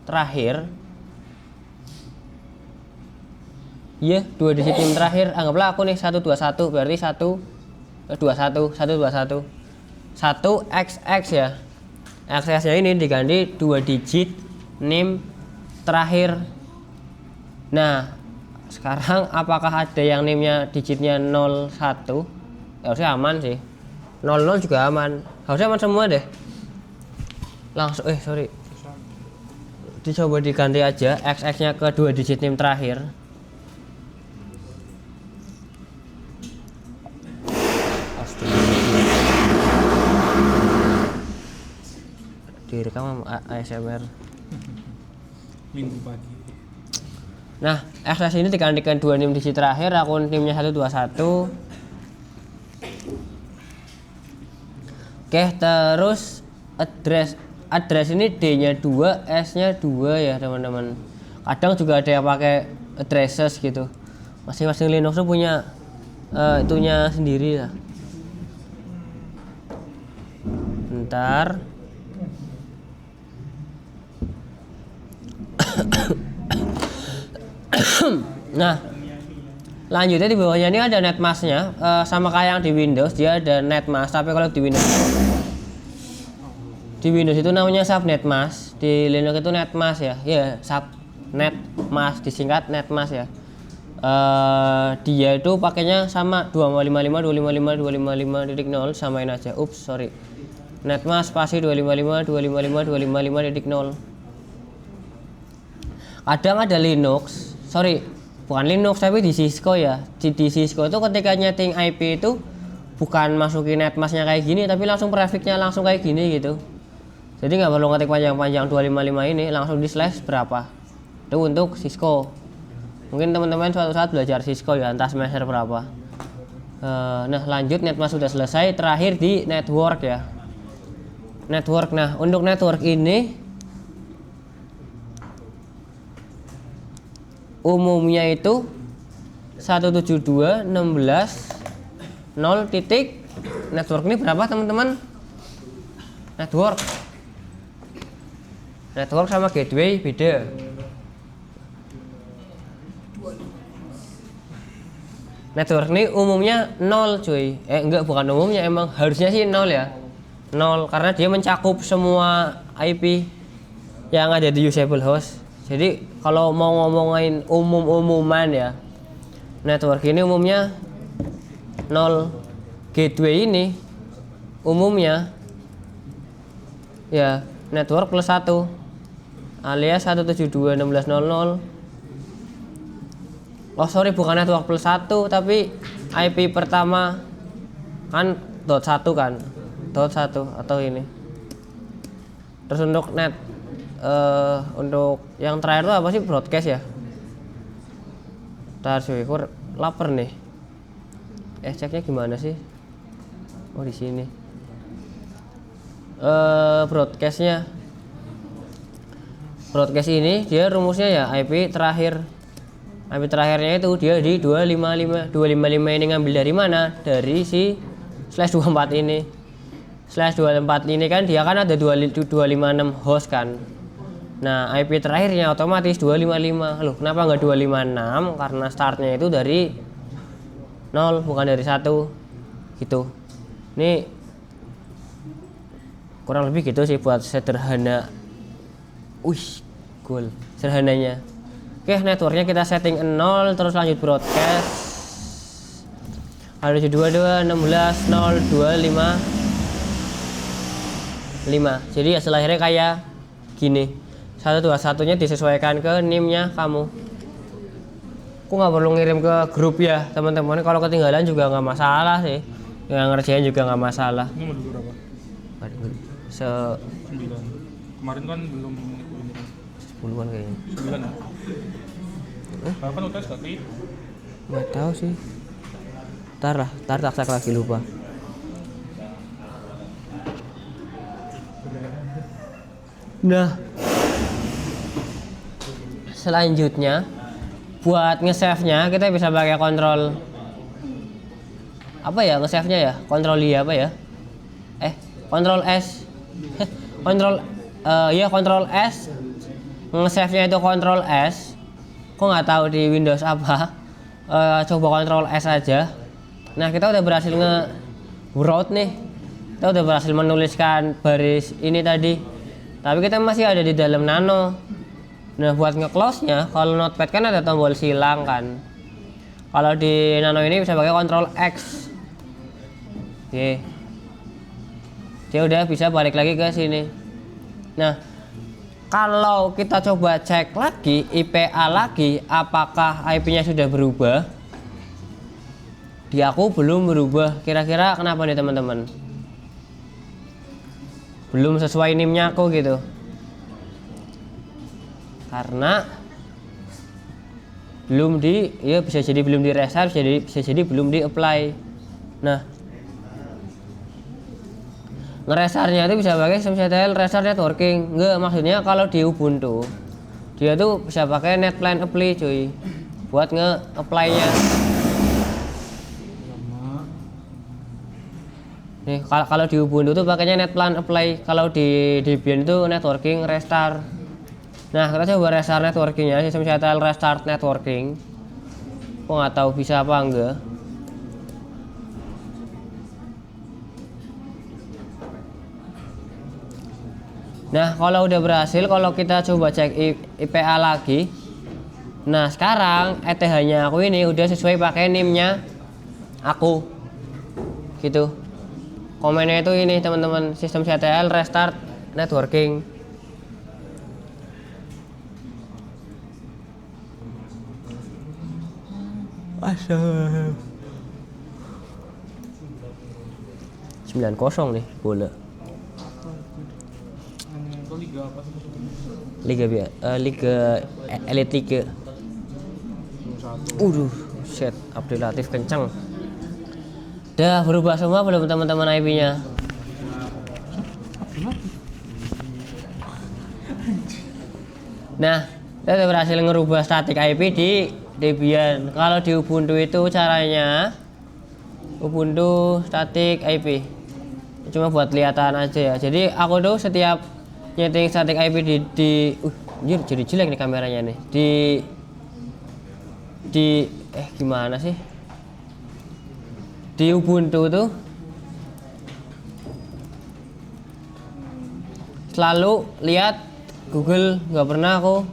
terakhir. Iya, 2 digit name terakhir. Anggaplah aku nih 121, berarti 121 1XX ya. XX-nya ini diganti 2 digit name terakhir. Nah, sekarang apakah ada yang name-nya digitnya 01? Harusnya aman sih. 00 juga aman. Harusnya aman semua deh. Langsung sorry. Dicoba diganti aja XX-nya ke 2 digit name terakhir. Direkam ASMR Minggu pagi. Nah, access ini digantikan 2 NIM digit terakhir, akun NIM-nya 121. Oke, terus address address ini D-nya 2, S-nya 2 ya teman-teman. Kadang juga ada yang pakai addresses gitu. Masing-masing Linux tuh punya itunya sendiri lah. Bentar. Nah, lanjutnya di bawahnya ini ada netmasknya, sama kayak yang di Windows dia ada netmask, tapi kalau di Windows itu namanya subnetmask, di Linux itu netmask ya, subnetmask disingkat netmask ya. Dia itu pakainya sama 255.255.255.0 samain aja. Ups, sorry. Netmask spasi 255.255.255.0. Kadang ada Linux, bukan Linux tapi di Cisco ya. Di Cisco itu ketika nyeting IP itu bukan masukin netmasknya kayak gini, tapi langsung prefixnya langsung kayak gini gitu. Jadi nggak perlu ngetik panjang-panjang 255 ini, langsung di slash berapa. Itu untuk Cisco. Mungkin teman-teman suatu saat belajar Cisco ya, entah semester berapa. Nah lanjut, netmask sudah selesai. Terakhir di network ya. Network. Nah untuk network ini umumnya itu 172.16.0 titik. Network ini berapa teman-teman? Network sama gateway beda. Network ini umumnya 0 cuy. Enggak, bukan umumnya, emang harusnya sih 0 ya. 0 karena dia mencakup semua IP yang ada di usable host. Jadi kalau mau ngomongin umuman ya, network ini umumnya 0. Gateway ini umumnya ya network plus 1 alias 172.16.0.0. Oh sorry, bukan network plus 1 tapi IP pertama kan .1 kan, .1 atau ini. Terus untuk untuk yang terakhir itu apa sih, broadcast ya. Ntar cuy, aku lapar nih. Ceknya gimana sih? Oh di sini. Broadcast ini dia rumusnya ya IP terakhir. IP terakhirnya itu dia di 255 ini ngambil dari mana? Dari si /24 ini. /24 ini kan dia kan ada 256 host kan. Nah IP terakhirnya otomatis 255. Loh kenapa nggak 256? Karena startnya itu dari 0 bukan dari 1 gitu. Ini kurang lebih gitu sih buat sederhana. Cool sederhananya. Oke, networknya kita setting 0, terus lanjut broadcast. Ada 222.16.0.255. Jadi hasil akhirnya kayak gini. 121-nya disesuaikan ke NIM-nya kamu. Aku nggak perlu ngirim ke grup ya teman-teman. Kalau ketinggalan juga nggak masalah sih. Yang ngerjain juga nggak masalah. Ini modul berapa? 9. Kemarin kan belum ngikutin kan? 10-an kayaknya. 9 ya? Kapan UTS kaki? Nggak tahu sih. Ntar tak lagi lupa. Nah, selanjutnya buat nge-save-nya kita bisa pakai kontrol apa ya, nge-save-nya ya, kontrol I apa ya? Kontrol S. Kontrol S. Nge-save-nya itu kontrol S. Kok nggak tahu di Windows apa. Coba kontrol S aja. Nah, kita udah berhasil nge-wrote nih. Kita udah berhasil menuliskan baris ini tadi. Tapi kita masih ada di dalam nano. Nah, buat nge-close-nya, kalau notepad kan ada tombol silang kan. Kalau di nano ini bisa pakai kontrol X. Oke. Dia udah bisa balik lagi ke sini. Nah, kalau kita coba cek lagi IPA lagi, apakah IP-nya sudah berubah? Di aku belum berubah. Kira-kira kenapa nih teman-teman? Belum sesuai NIM-nya aku gitu. Karena belum bisa jadi belum di restart, bisa jadi belum di apply. Nah, Ngerestarnya itu bisa pakai SystemCTL Restart Networking. Enggak, maksudnya kalau di Ubuntu dia tuh bisa pakai NetPlan Apply cuy, buat nge-apply-nya. Nih, kalau di Ubuntu tuh pakainya NetPlan Apply, kalau di Debian itu Networking Restart. Nah, kita coba restart networkingnya, SystemCTL Restart Networking. Kok nggak tahu bisa apa enggak. Nah, kalau udah berhasil, kalau kita coba cek IPA lagi. Nah, sekarang ETH-nya aku ini udah sesuai pakai NIM-nya aku. Gitu. Komennya itu ini, teman-teman, SystemCTL Restart Networking. Asal 9-0 nih bola. Itu liga apa? Liga Elite Liga. Shit, Abdul Latif kenceng. Udah berubah semua belum teman-teman IP-nya? Nah, kita udah berhasil ngerubah static IP di Debian. Kalau di Ubuntu itu caranya Ubuntu static IP. Cuma buat kelihatan aja ya. Jadi aku tuh setiap nyeting static IP anjir, jadi jelek nih kameranya nih. Gimana sih? Di Ubuntu tuh selalu lihat Google, nggak pernah aku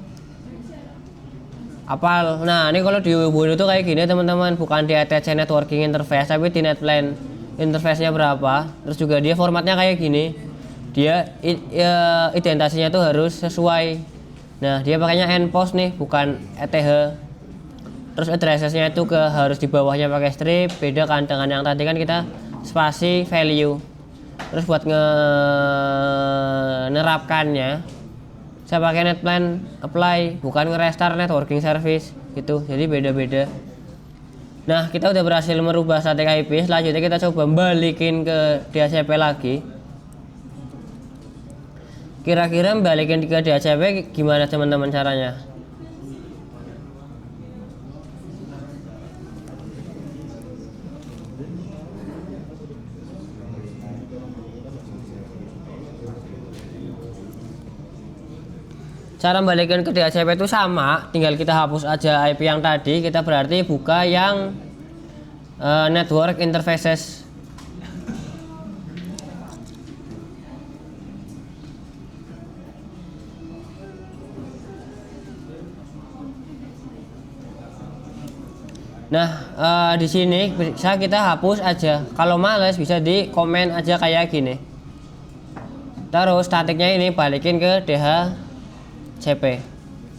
apal. Nah, ini kalau di Ubuntu tuh kayak gini teman-teman, bukan di attach networking interface tapi di netplan interface-nya berapa. Terus juga dia formatnya kayak gini. Dia identasinya tuh harus sesuai. Nah, dia pakainya endpost nih, bukan ETH. Terus addressesnya itu harus di bawahnya pakai strip, beda kan dengan yang tadi kan kita spasi value. Terus buat nerapkannya saya pakai NetPlan Apply, bukan nge-restart networking service gitu. Jadi beda-beda. Nah, kita udah berhasil merubah static IP. Selanjutnya kita coba balikin ke DHCP lagi. Kira-kira balikin ke DHCP gimana teman-teman caranya? Cara balikin ke DHCP itu sama, tinggal kita hapus aja IP yang tadi, kita berarti buka yang network interfaces. Nah, di sini bisa kita hapus aja. Kalau males bisa di komen aja kayak gini. Terus statiknya ini balikin ke DHCP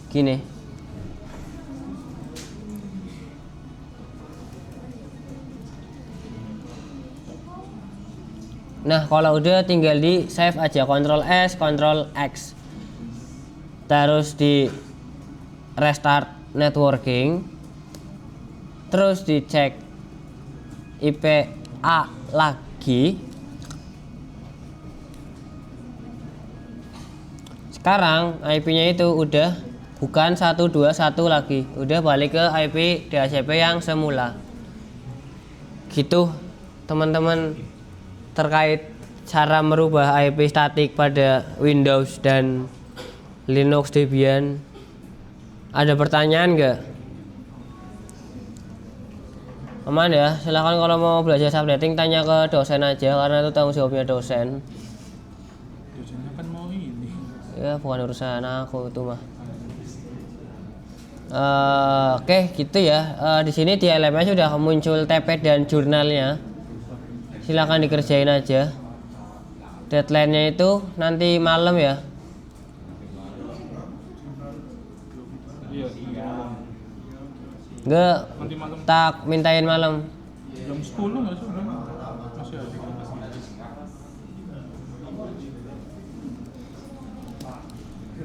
gini. Nah, kalau udah tinggal di save aja, Ctrl S, Ctrl X. Terus di restart networking. Terus dicek IPA lagi. Sekarang IP-nya itu udah bukan 121 lagi, udah balik ke IP DHCP yang semula. Gitu teman-teman, terkait cara merubah IP statik pada Windows dan Linux Debian. Ada pertanyaan nggak? Aman ya, silahkan kalau mau belajar subnetting tanya ke dosen aja, karena itu tanggung jawabnya dosen. Dosennya kan mau ini. Ya bukan urusan aku itu mah. Oke, gitu ya. Di sini di LMS sudah muncul TP dan jurnalnya. Silakan dikerjain aja. Deadline-nya itu nanti malam ya. Iya. Enggak, Nanti malam tak mintain malam. jam 10 nggak sih? Masih ada.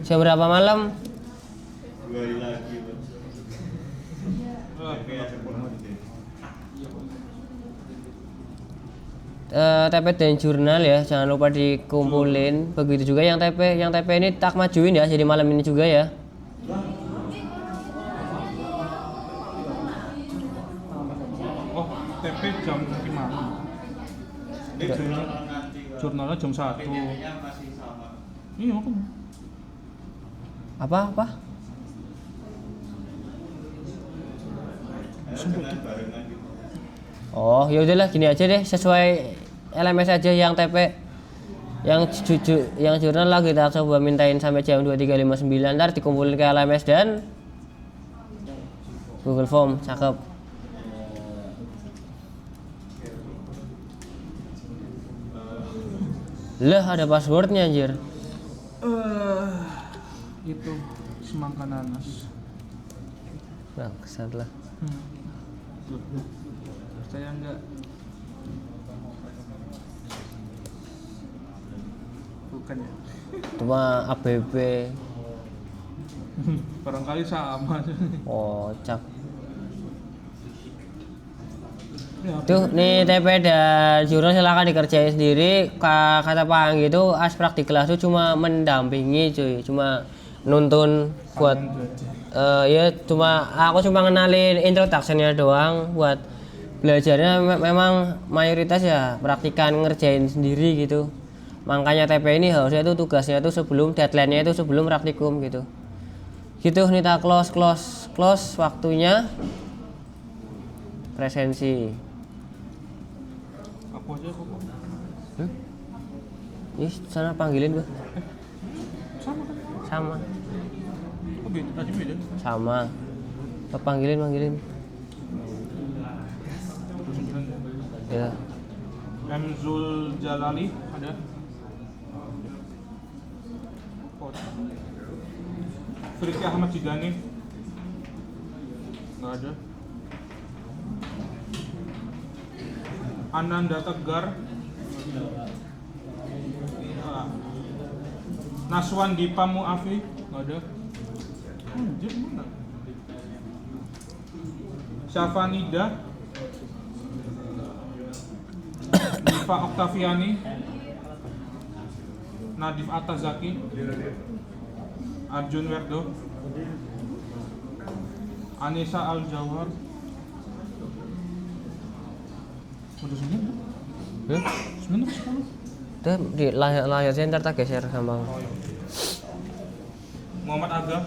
Jam berapa malam? 2 hari lagi, Bang. TP dan jurnal ya, jangan lupa dikumpulin. Begitu juga yang TP ini tak majuin ya, jadi malam ini juga ya. Oh, TP jam 5. Ini jurnal nanti. Jurnalnya jam 1. PDP-nya masih sama. Iya, aku. Apa? Jangan barengan gitu. Oh, ya udahlah gini aja deh, sesuai LMS aja yang TP. Yang jurnal lah kita coba mintain sampai jam 23.59, ntar dikumpulin ke LMS dan Google Form, cakep. Lah ada passwordnya anjir. Itu semangka nanas. Nah, kesat lah. Loh, saya enggak. Bukan ya? Cuma ABB. Barangkali sama. Oh, cak. Ya, Tuh, nih TP dan jurnal silakan dikerjain sendiri. Kata Pak Anggi itu asprak di kelas itu cuma mendampingi cuy, cuma nuntun buat ya cuma aku cuma ngenalin introduction-nya doang, buat belajarnya memang mayoritas ya praktikan ngerjain sendiri gitu. Makanya TP ini harusnya itu tugasnya itu sebelum deadline-nya itu sebelum praktikum gitu. Gitu Nita, close waktunya presensi. aku aja kok. Ih, sana panggilin gua. Sama kan? Sama. Oh, beda. Tadi beda. Sama. Panggilin. Ya. Emzul Jalali ada. Firki Ahmad Jidani nggak ada. Ananda Tegar nggak. Naswan Dipa Muafi nggak ada. Anjir, mana? Syafanida Diva Oktaviani Nadif Atazaki Arjun Werdo Anissa Al-Jawhar. Udah semua? Sebentar, 10. Tuh di layarnya ntar tak geser gampang. Oh, iya. Muhammad Aga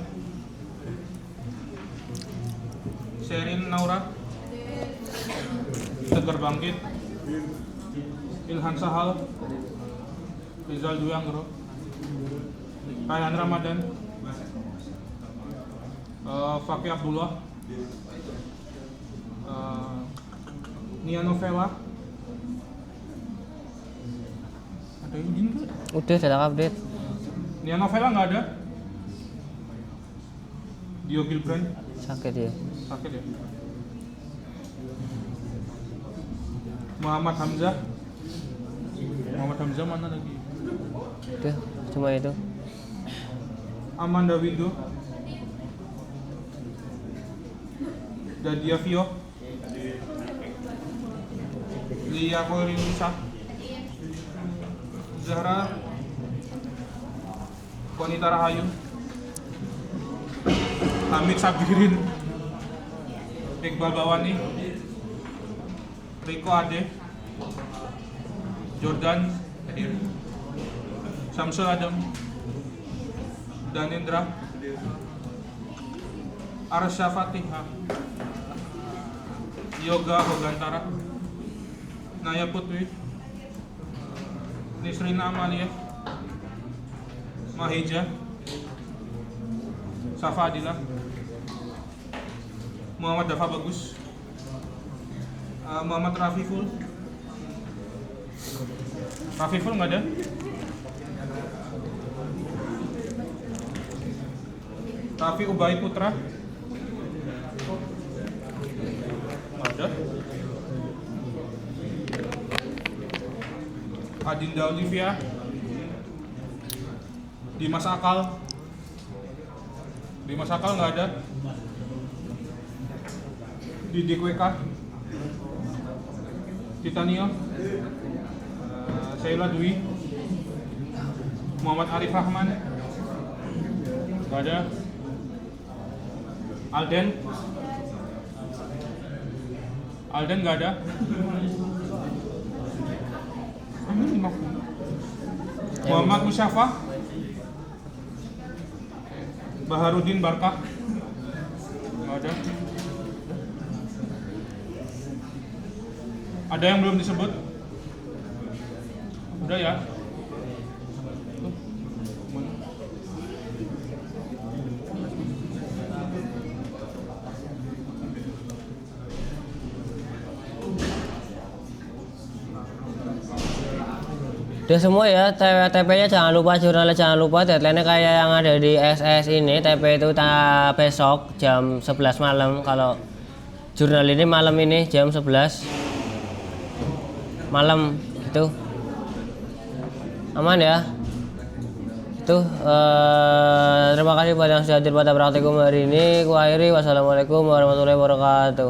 Sherin Naura Tegar Bangkit Ilhan Sahal Rizal Duyangro Rayhan Ramadan Fakih Abdullah Nia Novela. Ada yang izin nggak? Udah tak update. Nia Novela nggak ada. Dio Gilbran Sakit ya. sakit ya. Muhammad Hamzah mana lagi? Udah cuma itu. Amanda Windo Dadia Vio Lia Korinisa Zahra Wanita Rahayu Hamid Sabirin Iqbal Bawani Riko Ade Jordan Samsul Adam Danindra Arsya Fatihah Yoga Hogantara Naya Putwi Nisrina Amalia Mahija Safa Adila Muhammad Dafa Bagus Muhammad Rafiful nggak ada. Rafi Ubay Putra nggak ada. Adinda Olivia Dimas Akal nggak ada. Didik WK Titanio Sheila Dwi. Muhammad Arif Rahman. Gak ada. Alden. Alden gak ada. Muhammad Musyafa. Baharudin Barkah. Gak ada. Ada yang belum disebut? Udah ya? Udah semua ya, TP-nya jangan lupa, jurnalnya jangan lupa, deadline-nya kayak yang ada di SS ini. TP itu besok jam 11 malam. Kalau jurnal ini malam ini jam 11 malam gitu. Aman ya. Itu terima kasih buat yang sudah hadir pada praktikum hari ini. Ku akhiri, wassalamualaikum warahmatullahi wabarakatuh.